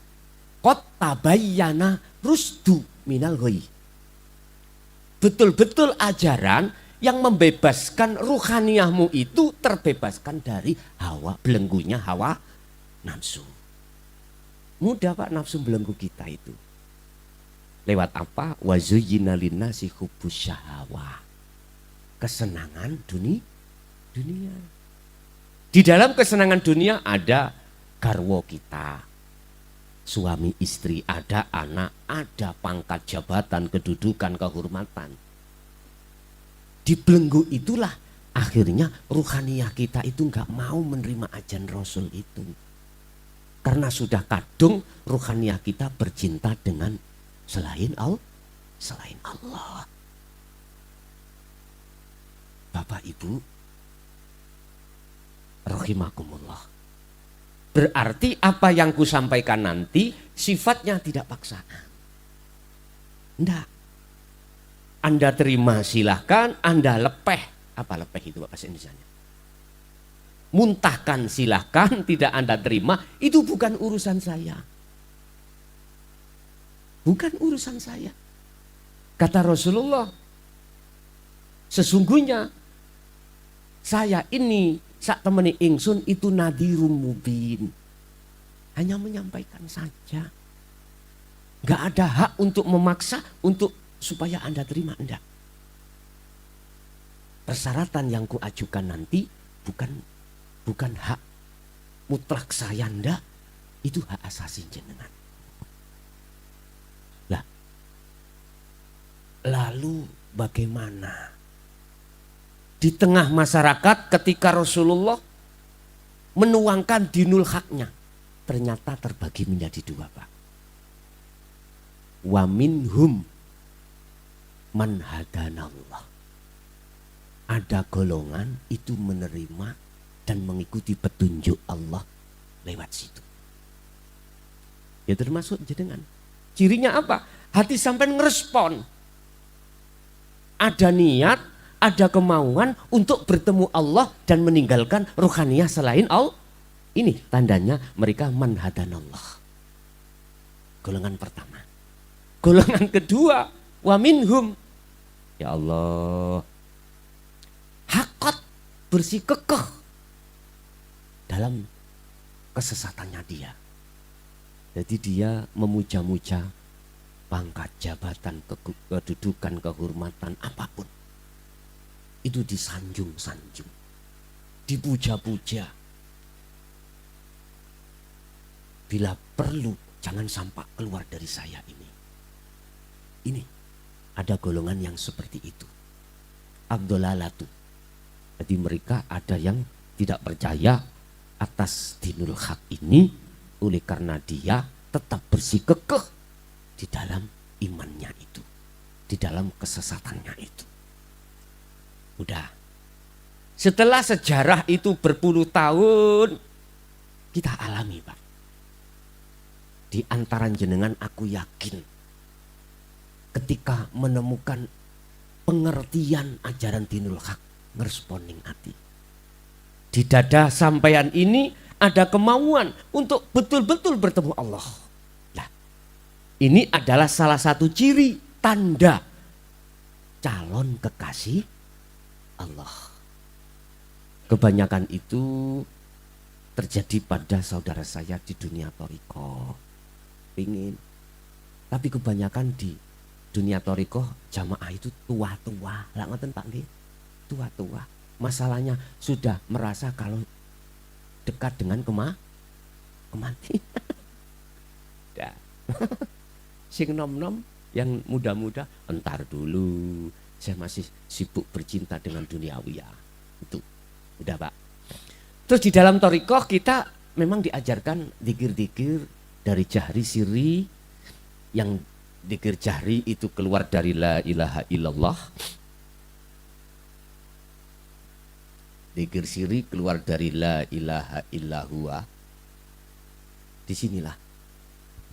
qad tabayyana rusdu minal ghoi. Betul-betul ajaran yang membebaskan ruhaniyahmu itu terbebaskan dari hawa, belenggunya hawa nafsu. Mudah Pak nafsu belenggu kita itu. Lewat apa? Wa zuyyina linnasi hubbus syahawah. Kesenangan dunia. Di dalam kesenangan dunia ada garwo kita, suami istri, ada anak, ada pangkat jabatan, kedudukan, kehormatan. Dibelenggu itulah akhirnya ruhaniyah kita itu nggak mau menerima ajaran Rasul itu. Karena sudah kadung ruhaniyah kita bercinta dengan selain Allah. Bapak Ibu rahimakumullah. Berarti apa yang kusampaikan nanti sifatnya tidak paksaan. Enggak. Anda terima silahkan, Anda lepeh. Apa lepeh itu bahasa Indonesianya? Muntahkan silahkan, tidak Anda terima, itu bukan urusan saya. Bukan urusan saya. Kata Rasulullah, sesungguhnya saya ini sak temeni ingsun itu nadhirum mubin. Hanya menyampaikan saja. Gak ada hak untuk memaksa untuk supaya Anda terima, enggak. Persyaratan yang kuajukan nanti bukan hak mutlak saya, enggak. Itu hak asasi jenengan. Lah, lalu bagaimana? Di tengah masyarakat ketika Rasulullah menuangkan dinul haknya, ternyata terbagi menjadi dua, Pak. Wa minhum man hadanallah. Ada golongan itu menerima dan mengikuti petunjuk Allah lewat situ. Ya termasuk jenengan. Cirinya apa? Hati sampai ngerespon. Ada niat, ada kemauan untuk bertemu Allah dan meninggalkan ruhaniyah selain Allah. Ini tandanya mereka man hadanallah. Golongan pertama. Golongan kedua, wa minhum, ya Allah, hakot bersikukuh dalam kesesatannya dia. Jadi dia memuja-muja pangkat jabatan, kedudukan, kehormatan, apapun. Itu disanjung-sanjung, dipuja-puja. Bila perlu jangan sampai keluar dari saya ini. Ini Ada golongan yang seperti itu. Abdolalatu. Jadi mereka ada yang tidak percaya atas dinul haq ini, oleh karena dia tetap bersikukuh di dalam imannya itu, di dalam kesesatannya itu. Udah. Setelah sejarah itu berpuluh tahun, kita alami, Pak. Di antara jenengan aku yakin, ketika menemukan pengertian ajaran dinul haq, ngeresponing hati. Di dada sampean ini ada kemauan untuk betul-betul bertemu Allah. Nah, ini adalah salah satu ciri tanda calon kekasih Allah. Kebanyakan itu terjadi pada saudara saya di dunia thariqah. Pingin. Tapi kebanyakan di dunia thariqah jamaah itu tua-tua. Lah ngoten Pak nggih. Tua-tua. Masalahnya sudah merasa kalau dekat dengan kematian. Dah. Sing nom-nom yang muda-muda, entar dulu. Saya masih sibuk bercinta dengan duniawi ya. Itu. Udah Pak. Terus di dalam thariqah kita memang diajarkan zikir-zikir dari jahri sirri. Yang zikir jahri itu keluar dari la ilaha illallah. Zikir sirri keluar dari la ilaha illahuwa. Disinilah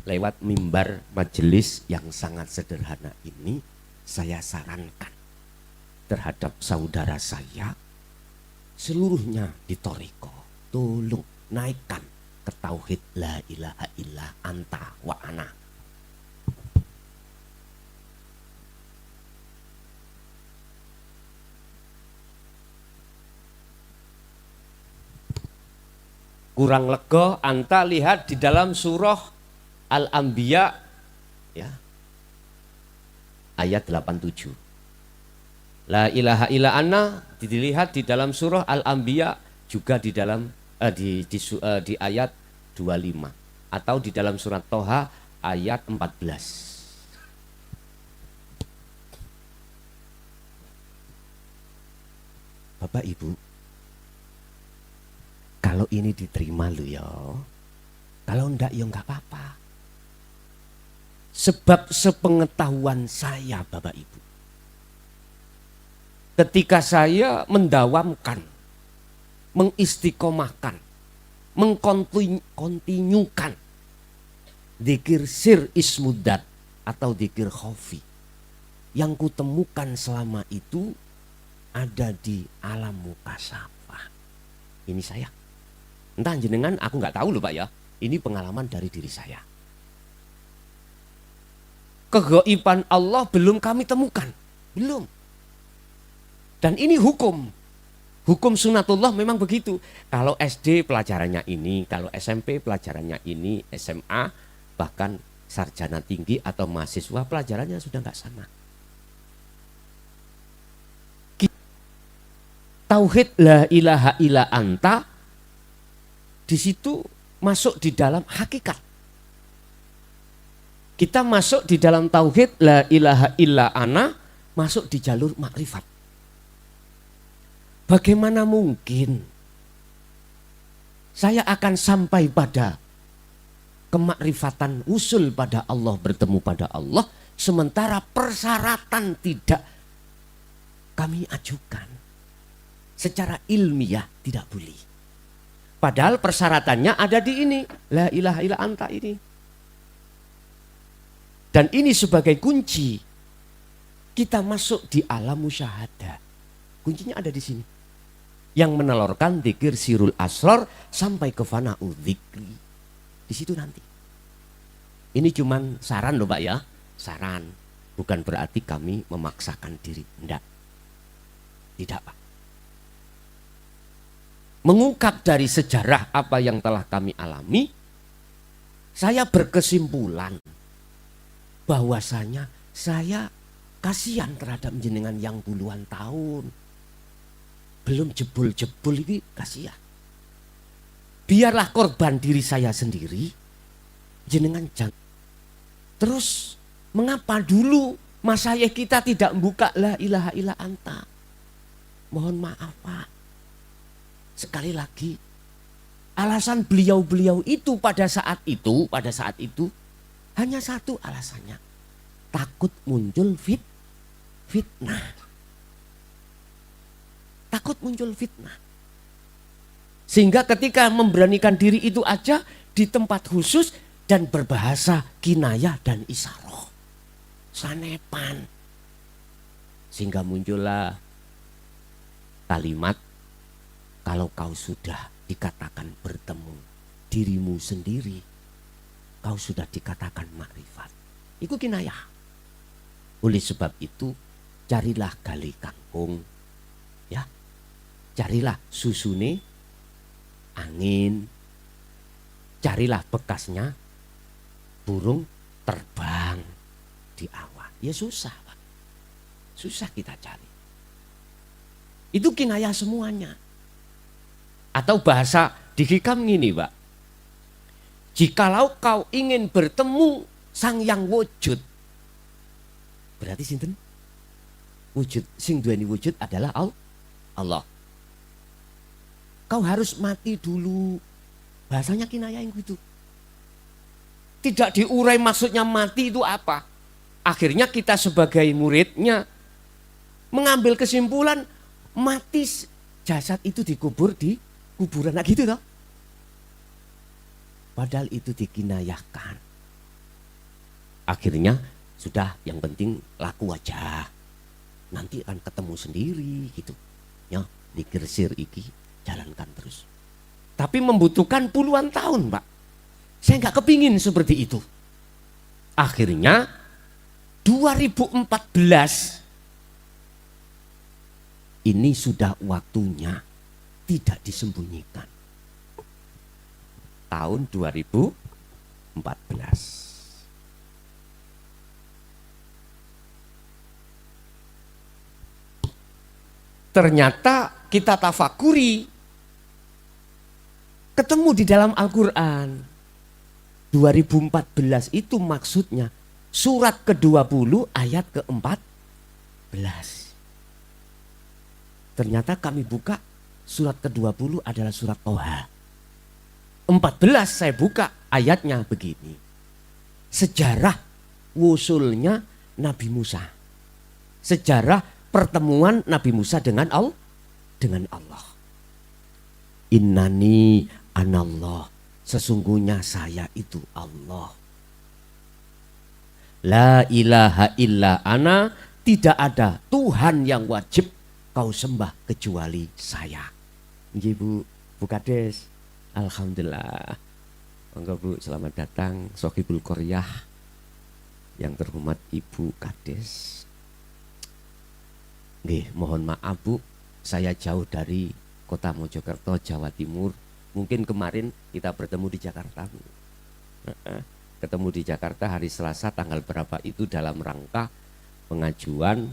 lewat mimbar majelis yang sangat sederhana ini saya sarankan terhadap saudara saya seluruhnya di thariqah, tolong naikkan ke tauhid la ilaha illa anta wa ana. Kurang lega, anta lihat di dalam surah Al-Anbiya ya, ayat 87. La ilaha illa anna dilihat di dalam surah Al-Anbiya, juga di dalam di ayat 25 atau di dalam surat Toha ayat 14. Bapak Ibu, kalau ini diterima lu ya, kalau enggak ya enggak apa-apa. Sebab sepengetahuan saya Bapak Ibu, ketika saya mendawamkan, mengistiqomahkan, mengkontinyukan dzikir sir ismudat atau dzikir khafi, yang kutemukan selama itu ada di alam mukasafah. Ini saya. Entah jenengan aku nggak tahu loh Pak ya. Ini pengalaman dari diri saya. Kegaiban Allah belum kami temukan. Belum. Dan ini hukum. Hukum sunatullah memang begitu. Kalau SD pelajarannya ini, kalau SMP pelajarannya ini, SMA bahkan sarjana tinggi atau mahasiswa pelajarannya sudah nggak sama. Tauhid la ilaha illa anta di situ masuk di dalam hakikat. Kita masuk di dalam tauhid la ilaha illa ana, masuk di jalur makrifat. Bagaimana mungkin saya akan sampai pada kemakrifatan usul pada Allah, bertemu pada Allah, sementara persyaratan tidak kami ajukan. Secara ilmiah tidak boleh. Padahal persyaratannya ada di ini. La ilaha illa anta ini. Dan ini sebagai kunci. Kita masuk di alam musyahadah. Kuncinya ada di sini. Yang menelurkan dzikir sirul asrar sampai ke fana'u dzikri. Di situ nanti. Ini cuman saran loh Pak ya. Saran. Bukan berarti kami memaksakan diri. Enggak. Tidak Pak. Mengungkap dari sejarah apa yang telah kami alami, saya berkesimpulan bahwasanya saya kasihan terhadap jenengan yang puluhan tahun. Belum jebul-jebul ini kasihan. Biarlah korban diri saya sendiri, jenengan jangan. Terus mengapa dulu Masyayikh kita tidak membuka la ilaha illa anta. Mohon maaf Pak. Sekali lagi, alasan beliau-beliau itu pada saat itu hanya satu alasannya. Takut muncul fitnah. Takut muncul fitnah. Sehingga ketika memberanikan diri itu aja di tempat khusus dan berbahasa kinayah dan isaroh. Sanepan. Sehingga muncullah kalimat, kalau kau sudah dikatakan bertemu dirimu sendiri, kau sudah dikatakan makrifat. Itu kinayah. Oleh sebab itu, carilah gali kangkung, ya, carilah susune angin, carilah bekasnya burung terbang di awan. Ya susah Pak, susah kita cari. Itu kinayah semuanya. Atau bahasa di hikam gini Pak, jikalau kau ingin bertemu sang yang wujud, berarti sinten? Wujud, sing duweni wujud adalah Allah. Kau harus mati dulu. Bahasanya kinayah yang gitu. Tidak diurai maksudnya mati itu apa. Akhirnya kita sebagai muridnya mengambil kesimpulan mati, jasad itu dikubur di kuburan. Nah gitu toh. Padahal itu dikinayahkan. Akhirnya sudah, yang penting laku aja. Nanti akan ketemu sendiri gitu. Ya, digersir iki, jalankan terus. Tapi membutuhkan puluhan tahun Pak. Saya nggak kepingin seperti itu. Akhirnya 2014 ini sudah waktunya tidak disembunyikan. Tahun 2014. Ternyata kita tafakuri, ketemu di dalam Al-Quran. 2014 itu maksudnya surat ke-20 ayat ke-14. Ternyata kami buka surat ke-20 adalah surat Toha. 14 saya buka ayatnya begini. Sejarah wusulnya Nabi Musa. Sejarah pertemuan Nabi Musa dengan Allah. Innani anallah. Sesungguhnya saya itu Allah. La ilaha illa ana. Tidak ada Tuhan yang wajib kau sembah kecuali saya. Ibu Kades, alhamdulillah. Monggo Bu, selamat datang Sohibul Qoryah. Yang terhormat Ibu Kades. Nggih, mohon maaf Bu, saya jauh dari Kota Mojokerto, Jawa Timur. Mungkin kemarin kita bertemu di Jakarta Bu. Ketemu di Jakarta hari Selasa tanggal berapa itu dalam rangka pengajuan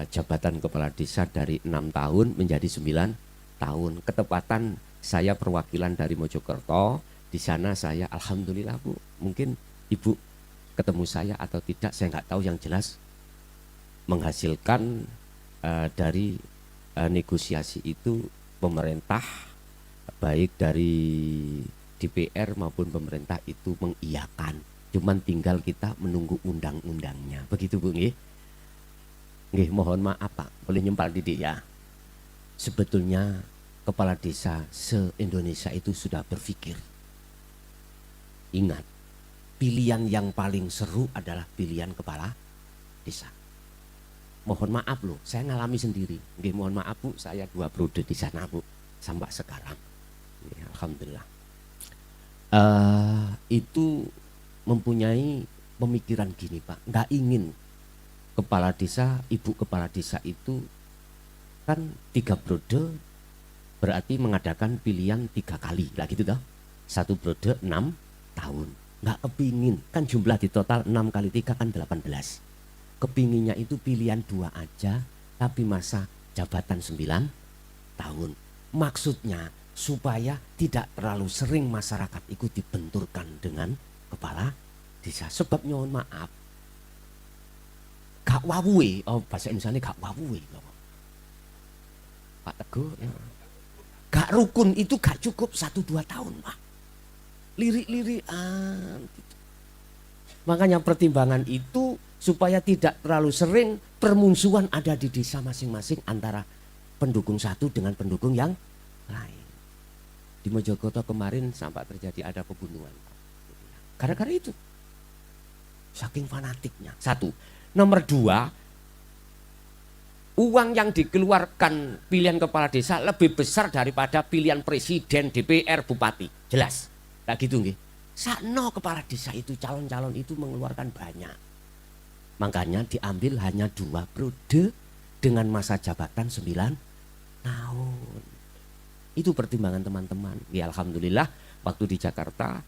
jabatan kepala desa dari 6 tahun menjadi 9 tahun. Ketepatan saya perwakilan dari Mojokerto. Di sana saya alhamdulillah Bu. Mungkin Ibu ketemu saya atau tidak saya nggak tahu, yang jelas menghasilkan dari negosiasi itu pemerintah baik dari DPR maupun pemerintah itu mengiyakan. Cuman tinggal kita menunggu undang-undangnya. Begitu Bu nggih. Nggih, mohon maaf Pak, boleh nyempal didik ya. Sebetulnya kepala desa se-Indonesia itu sudah berpikir. Ingat, pilihan yang paling seru adalah pilihan kepala desa. Mohon maaf loh, saya ngalami sendiri. Nggih, mohon maaf Bu, saya 2 periode di sana Bu, sampai sekarang. Ya, alhamdulillah. Itu mempunyai pemikiran gini Pak, nggak ingin kepala desa, ibu kepala desa itu kan 3 periode, berarti mengadakan pilihan 3 kali, lah gitu toh. 1 periode 6 tahun. Nggak kepingin, kan jumlah di total 6 kali 3 kan 18. Kepinginnya itu pilihan 2 aja, tapi masa jabatan 9 tahun. Maksudnya supaya tidak terlalu sering masyarakat itu dibenturkan dengan kepala desa. Sebab nyohon maaf, gak wawuwe. Oh, bahasa Indonesia gak wawuwe. Pak Teguh. Ya. Gak rukun itu gak cukup 1-2 tahun, Pak. Lirik-lirikan. Gitu. Makanya pertimbangan itu supaya tidak terlalu sering permusuhan ada di desa masing-masing antara pendukung satu dengan pendukung yang lain. Di Mojokerto kemarin sampai terjadi ada pembunuhan. Gara-gara itu. Saking fanatiknya. 1. Nomor 2, uang yang dikeluarkan pilihan kepala desa lebih besar daripada pilihan presiden, DPR, bupati. Jelas. Nah gitu nggih. Sakno kepala desa itu, calon-calon itu mengeluarkan banyak. Makanya diambil hanya 2 periode dengan masa jabatan 9 tahun. Itu pertimbangan teman-teman. Ya alhamdulillah waktu di Jakarta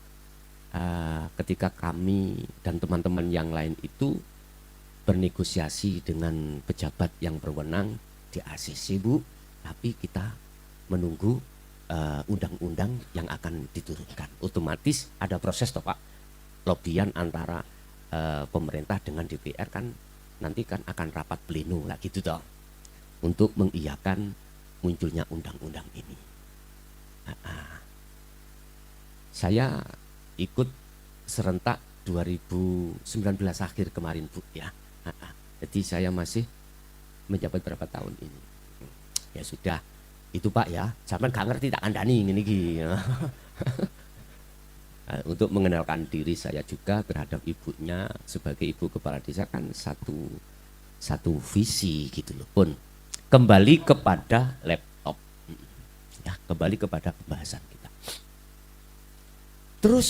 ketika kami dan teman-teman yang lain itu bernegosiasi dengan pejabat yang berwenang di ACC, Bu, tapi kita menunggu undang-undang yang akan diturunkan. Otomatis ada proses toh Pak, lobbyan antara pemerintah dengan DPR kan nanti kan akan rapat pleno lah gitu toh untuk mengiyakan munculnya undang-undang ini. Saya ikut serentak 2019 akhir kemarin, Bu, ya. Jadi saya masih menjabat berapa tahun ini. Ya sudah, itu Pak ya. Sampai gak ngerti tak kandani ini gini. Untuk mengenalkan diri saya juga terhadap ibunya sebagai ibu kepala desa kan satu visi gitu loh. Pun kembali kepada laptop. Ya, kembali kepada pembahasan kita. Terus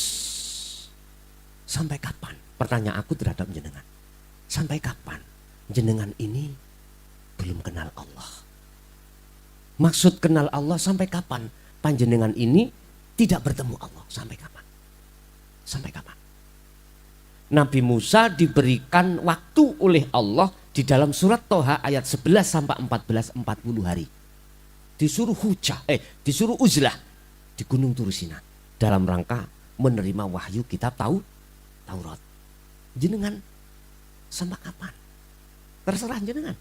sampai kapan? Pertanyaan aku terhadap jenengan. Sampai kapan jenengan ini belum kenal Allah? Maksud kenal Allah sampai kapan? Panjenengan ini tidak bertemu Allah sampai kapan? Sampai kapan? Nabi Musa diberikan waktu oleh Allah di dalam surat Toha ayat 11 sampai 14 40 hari. Disuruh disuruh uzlah di Gunung Turusina dalam rangka menerima wahyu kitab Taurat. Jenengan sampai kapan? Terserah jenengan.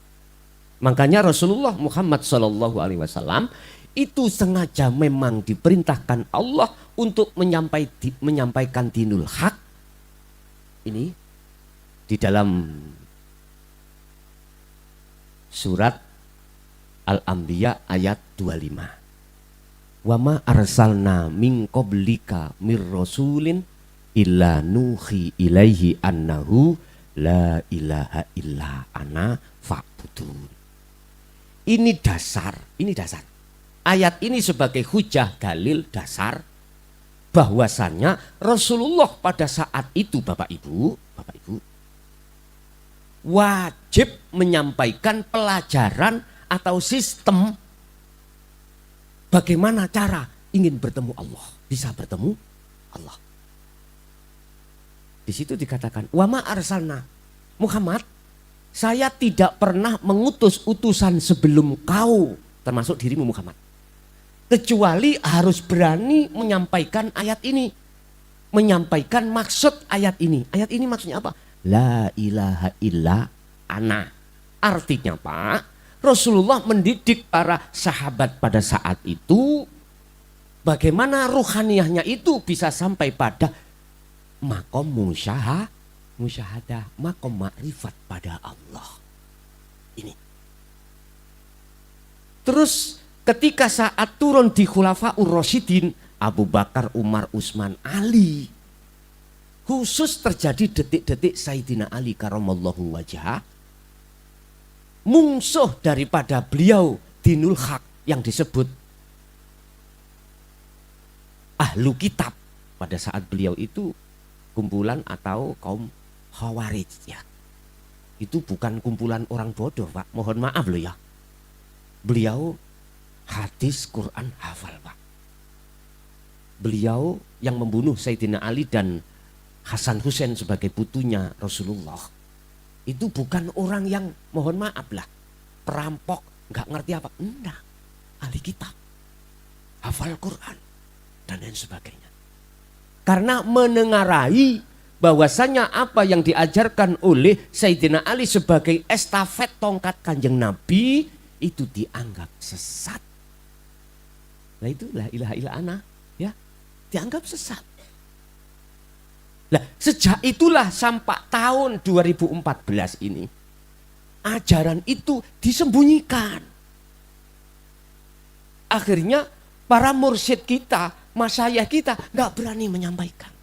Makanya Rasulullah Muhammad SAW itu sengaja memang diperintahkan Allah untuk menyampaikan dinul haq ini di dalam surat Al-Anbiya ayat 25. Wa ma arsalna min qablika mir rasulin illa nuhi ilaihi annahu la ilaha illa ana fa'budun. Ini dasar. Ayat ini sebagai hujah dalil dasar bahwasannya Rasulullah pada saat itu Bapak Ibu wajib menyampaikan pelajaran atau sistem bagaimana cara ingin bertemu Allah, bisa bertemu Allah. Di situ dikatakan, wa ma arsalna Muhammad, saya tidak pernah mengutus utusan sebelum kau, termasuk dirimu Muhammad, kecuali harus berani menyampaikan ayat ini, menyampaikan maksud ayat ini. Ayat ini maksudnya apa? La ilaha illa ana. Artinya Pak, Rasulullah mendidik para sahabat pada saat itu bagaimana ruhaniyahnya itu bisa sampai pada makom musyahadah, makom makrifat pada Allah. Ini. Terus ketika saat turun di Khulafaur Rasyidin, Abu Bakar, Umar, Utsman, Ali, khusus terjadi detik-detik Sayyidina Ali karamallahu wajhah, mungsuh daripada beliau dinul haq yang disebut ahlu kitab. Pada saat beliau itu kumpulan atau kaum Khawarij ya. Itu bukan kumpulan orang bodoh Pak, mohon maaf loh ya. Beliau hadis Quran hafal Pak. Beliau yang membunuh Sayyidina Ali dan Hasan Hussein sebagai putunya Rasulullah. Itu bukan orang yang mohon maaf lah, perampok, nggak ngerti apa. Enggak, ahli kitab, hafal Quran dan lain sebagainya. Karena menengarai bahwasanya apa yang diajarkan oleh Sayyidina Ali sebagai estafet tongkat Kanjeng Nabi itu dianggap sesat. Nah itu la ilaha illallah ya, dianggap sesat. Nah, sejak itulah sampai tahun 2014 ini ajaran itu disembunyikan. Akhirnya para mursyid kita, masyayikh kita nggak berani menyampaikan.